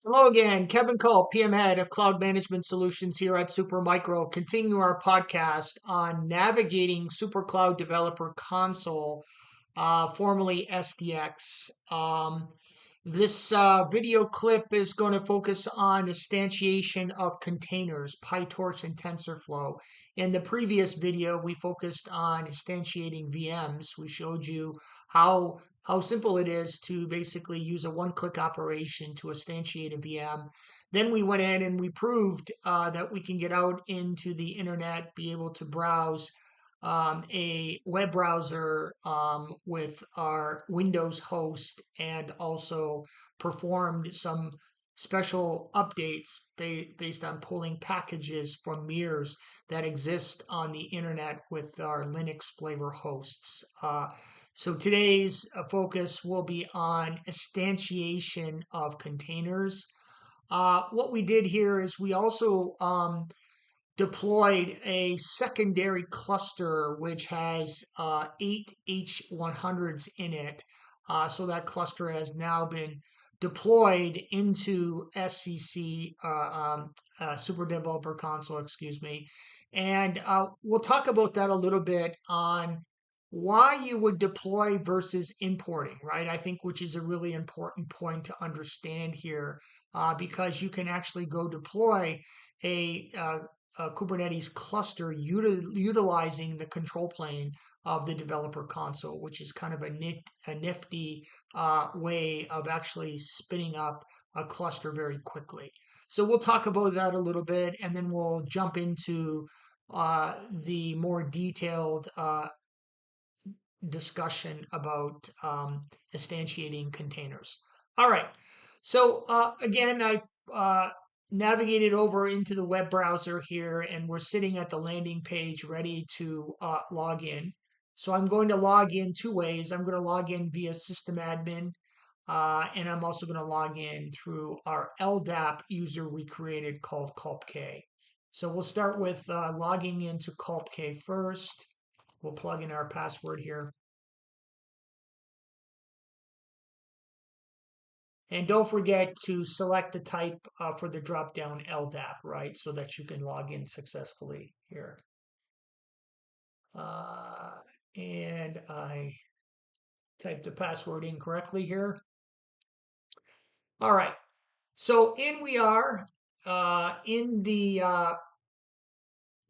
Hello again, Kevin Cole, PM Head of Cloud Management Solutions here at Supermicro. Continue our podcast on navigating SuperCloud Developer Console, formerly SDX. This video clip is going to focus on instantiation of containers, PyTorch and TensorFlow. In the previous video, we focused on instantiating VMs. We showed you how simple it is to basically use a one-click operation to instantiate a VM. Then we went in and we proved that we can get out into the internet, be able to browse a web browser with our Windows host, and also performed some special updates based on pulling packages from mirrors that exist on the internet with our Linux flavor hosts. So today's focus will be on instantiation of containers. What we did here is we also deployed a secondary cluster which has 8 H100s in it. So that cluster has now been deployed into SCC, Super Developer Console, excuse me. And we'll talk about that a little bit on why you would deploy versus importing, right? I think which is a really important point to understand here, because you can actually go deploy a Kubernetes cluster utilizing the control plane of the developer console, which is kind of a nifty way of actually spinning up a cluster very quickly. So we'll talk about that a little bit, and then we'll jump into the more detailed discussion about instantiating containers. All right. So again, I navigated over into the web browser here, and we're sitting at the landing page ready to log in. So I'm going to log in two ways. I'm going to log in via system admin, and I'm also going to log in through our LDAP user we created called culpk. So we'll start with logging into culpk first. We'll plug in our password here. And don't forget to select the type for the drop-down LDAP, right? So that you can log in successfully here. And I typed the password incorrectly here. All right. So in we are in the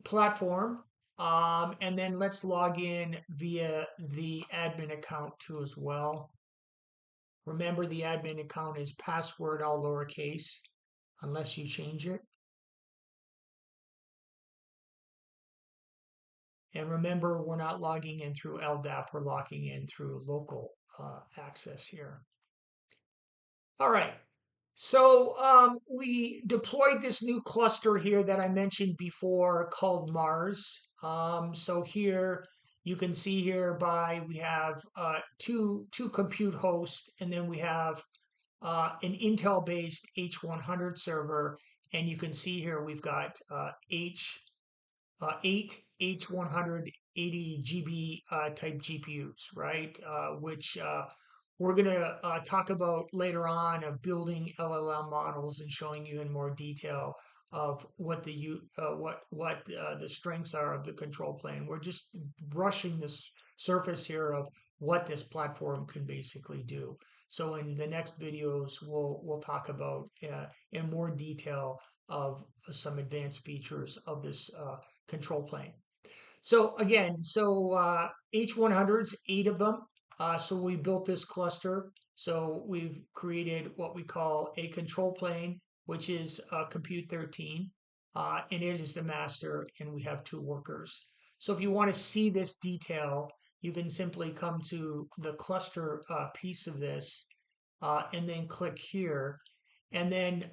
platform. And then let's log in via the admin account too as well. Remember, the admin account is password all lowercase unless you change it. And remember, we're not logging in through LDAP, we're logging in through local access here. All right. So we deployed this new cluster here that I mentioned before called Mars. So here you can see here we have two compute hosts, and then we have an Intel-based H100 server, and you can see here we've got 8 H180 GB type GPUs, right? Which we're going to talk about later on of building LLM models and showing you in more detail of what the strengths are of the control plane. We're just brushing this surface here of what this platform can basically do. So in the next videos, we'll talk about in more detail of some advanced features of this control plane. So again, H100s, 8 of them. So we built this cluster. So we've created what we call a control plane, which is compute 13, and it is the master, and we have 2 workers. So if you want to see this detail, you can simply come to the cluster piece of this, and then click here. And then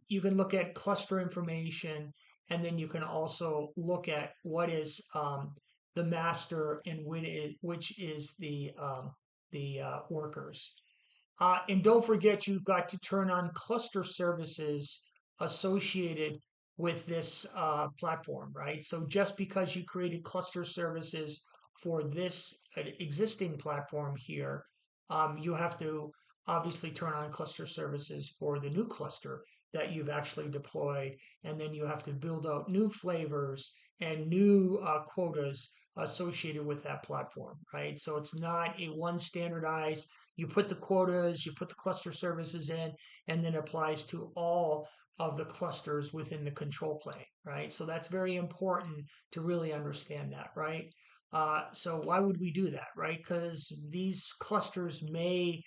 you can look at cluster information, and then you can also look at what is the master and which is the workers. And don't forget, you've got to turn on cluster services associated with this platform, right? So just because you created cluster services for this existing platform here, you have to obviously turn on cluster services for the new cluster that you've actually deployed. And then you have to build out new flavors and new quotas associated with that platform, right? So it's not a one standardized, you put the quotas, you put the cluster services in, and then applies to all of the clusters within the control plane, right? So that's very important to really understand that, right? So why would we do that, right? Because these clusters may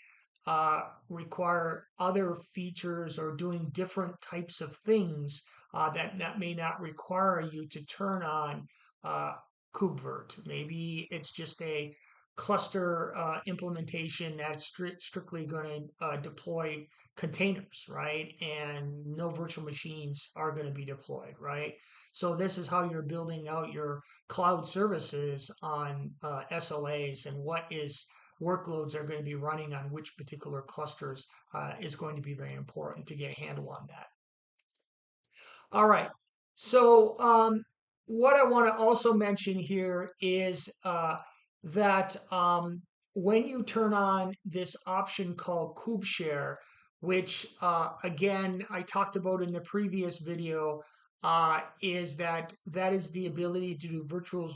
require other features or doing different types of things that may not require you to turn on uh, KubeVirt. Maybe it's just a cluster implementation that's strictly going to deploy containers, right? And no virtual machines are going to be deployed, right? So this is how you're building out your cloud services on SLAs and what is workloads are going to be running on which particular clusters is going to be very important to get a handle on that. All right. So what I want to also mention here is that when you turn on this option called KubeShare, which again I talked about in the previous video, is that is the ability to do virtual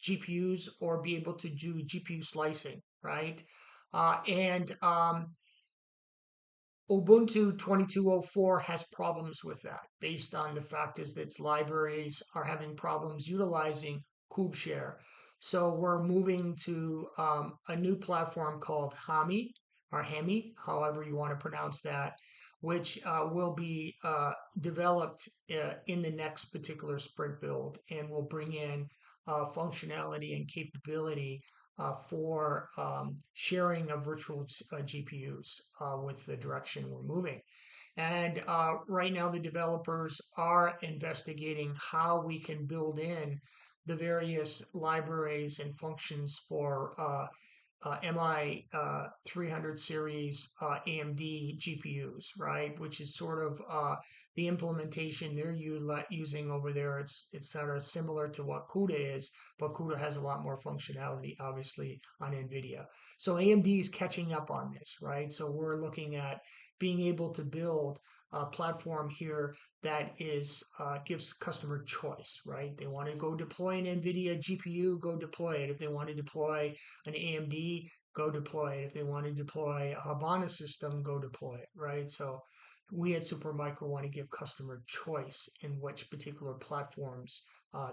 GPUs or be able to do GPU slicing, right? And Ubuntu 22.04 has problems with that based on the fact is that its libraries are having problems utilizing KubeShare. So we're moving to a new platform called Hami or Hemi, however you want to pronounce that, which will be developed in the next particular sprint build and will bring in functionality and capability for sharing of virtual GPUs with the direction we're moving. And right now, the developers are investigating how we can build in the various libraries and functions for MI 300 series AMD GPUs, right? Which is sort of the implementation they're using over there. It's sort of similar to what CUDA is, but CUDA has a lot more functionality, obviously, on NVIDIA. So AMD is catching up on this, right? So we're looking at being able to build a platform here that is gives customer choice, right? They want to go deploy an NVIDIA GPU, go deploy it. If they want to deploy an AMD, go deploy it. If they want to deploy a Habana system, go deploy it, right? So we at Supermicro want to give customer choice in which particular platforms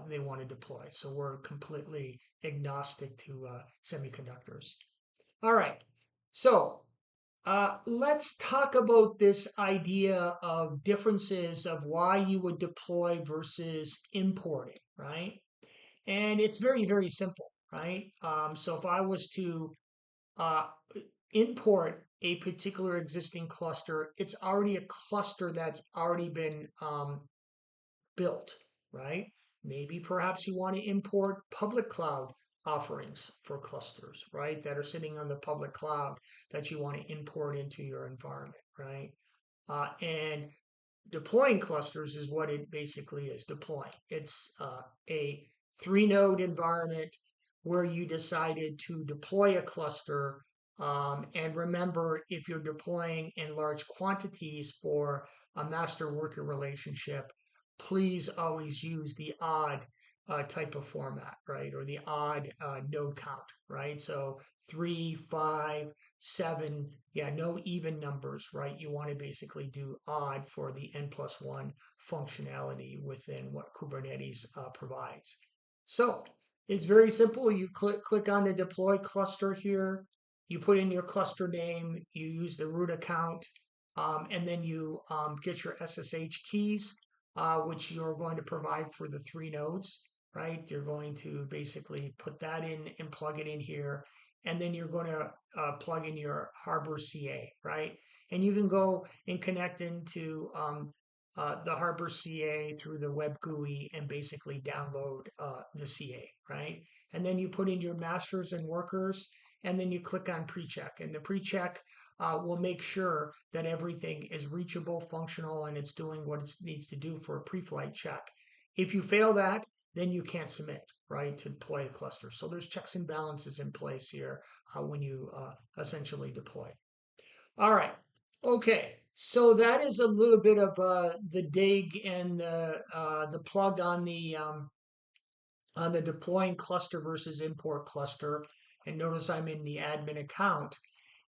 they want to deploy. So we're completely agnostic to semiconductors. All right. So let's talk about this idea of differences of why you would deploy versus importing, right? And it's very, very simple, right? So if I was to uh, import a particular existing cluster, it's already a cluster that's already been built, right? Maybe perhaps you want to import public cloud offerings for clusters, right? That are sitting on the public cloud that you want to import into your environment, right? And deploying clusters is what it basically is deploying. It's a 3-node environment where you decided to deploy a cluster. And remember, if you're deploying in large quantities for a master worker relationship, please always use the odd type of format, right? Or the odd node count, right? So 3, 5, 7, yeah, no even numbers, right? You want to basically do odd for the n+1 functionality within what Kubernetes provides. So it's very simple. You click on the deploy cluster here. You put in your cluster name. You use the root account, and then you get your SSH keys, which you're going to provide for the 3 nodes, right? You're going to basically put that in and plug it in here, and then you're going to plug in your Harbor CA, right? And you can go and connect into the Harbor CA through the web GUI and basically download the CA, right? And then you put in your masters and workers, and then you click on pre-check. And the pre-check will make sure that everything is reachable, functional, and it's doing what it needs to do for a pre-flight check. If you fail that, then you can't submit, right, to deploy a cluster. So there's checks and balances in place here when you essentially deploy. All right. Okay. So that is a little bit of the dig and the plug on the deploying cluster versus import cluster. And notice I'm in the admin account.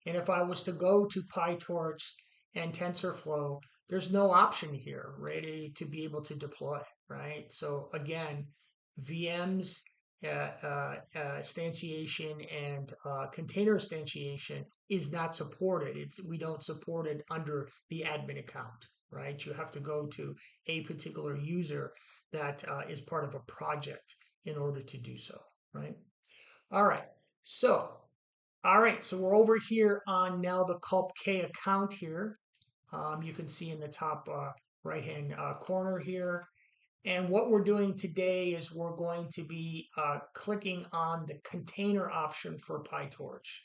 And if I was to go to PyTorch and TensorFlow, there's no option here ready to be able to deploy, right? So again, VMs, instantiation, and container instantiation is not supported. We don't support it under the admin account, right? You have to go to a particular user that is part of a project in order to do so, right? All right. So all right, so we're over here on now the Culp K account here. You can see in the top right-hand corner here. And what we're doing today is we're going to be clicking on the container option for PyTorch.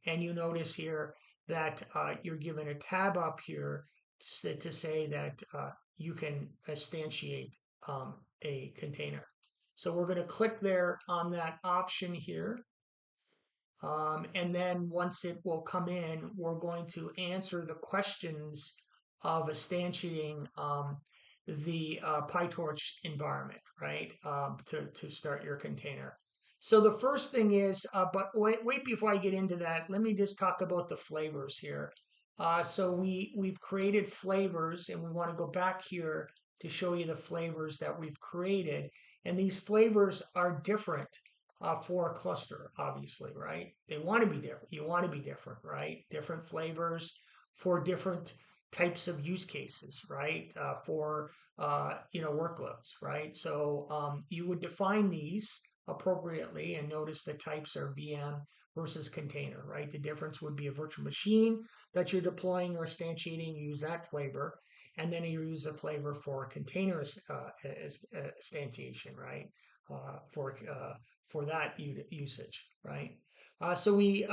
And you notice here that you're given a tab up here to say that you can instantiate a container. So we're going to click there on that option here. And then once it will come in, we're going to answer the questions of instantiating the PyTorch environment, right, to start your container. So the first thing is, but wait before I get into that, let me just talk about the flavors here. So we've created flavors, and we want to go back here to show you the flavors that we've created. And these flavors are different for a cluster, obviously, right? They want to be different. You want to be different, right? Different flavors for different types of use cases, right? For workloads, right? So you would define these appropriately, and notice the types are VM versus container, right? The difference would be a virtual machine that you're deploying or instantiating. You use that flavor, and then you use a flavor for container instantiation, right? For that usage, right? So we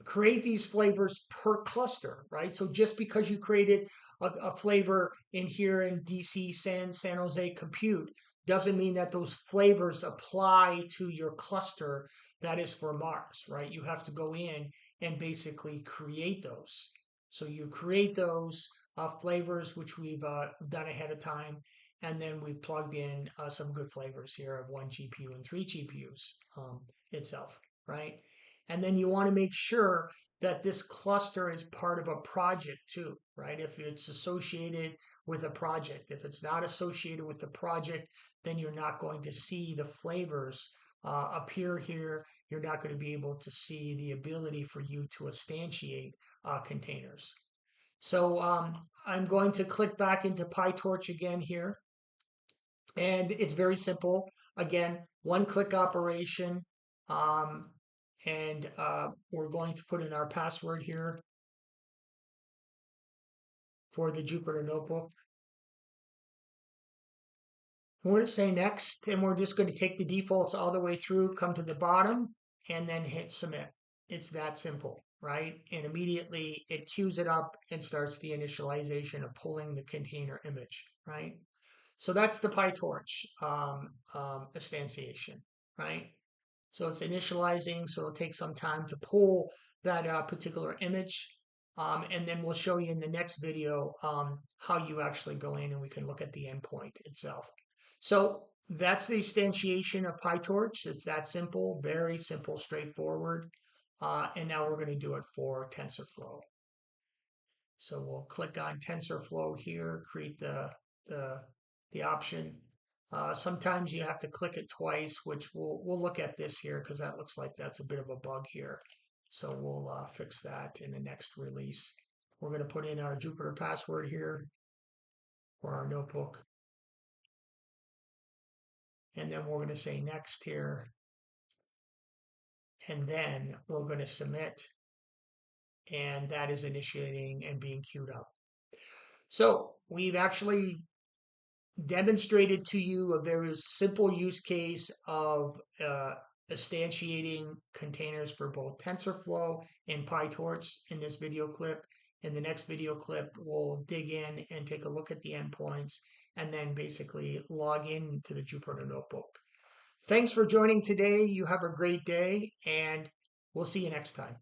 create these flavors per cluster, right? So just because you created a flavor in here in DC San Jose Compute doesn't mean that those flavors apply to your cluster that is for Mars, right? You have to go in and basically create those. So you create those flavors, which we've done ahead of time, and then we've plugged in some good flavors here of 1 GPU and 3 GPUs itself, right? And then you want to make sure that this cluster is part of a project too, right? If it's associated with a project. If it's not associated with the project, then you're not going to see the flavors appear here. You're not going to be able to see the ability for you to instantiate containers. So I'm going to click back into PyTorch again here. And it's very simple. Again, one click operation. Um, and we're going to put in our password here for the Jupyter Notebook. We're going to say next, and we're just going to take the defaults all the way through, come to the bottom, and then hit submit. It's that simple, right? And immediately it queues it up and starts the initialization of pulling the container image, right? So that's the PyTorch instantiation, right? So it's initializing, so it'll take some time to pull that particular image. And then we'll show you in the next video how you actually go in and we can look at the endpoint itself. So that's the instantiation of PyTorch. It's that simple, very simple, straightforward. And now we're going to do it for TensorFlow. So we'll click on TensorFlow here, create the option. Sometimes you have to click it twice, which we'll look at this here because that looks like that's a bit of a bug here. So we'll fix that in the next release. We're going to put in our Jupyter password here for our notebook. And then we're going to say next here. And then we're going to submit. And that is initiating and being queued up. So we've actually demonstrated to you a very simple use case of instantiating containers for both TensorFlow and PyTorch in this video clip. In the next video clip, we'll dig in and take a look at the endpoints and then basically log in to the Jupyter Notebook. Thanks for joining today. You have a great day, and we'll see you next time.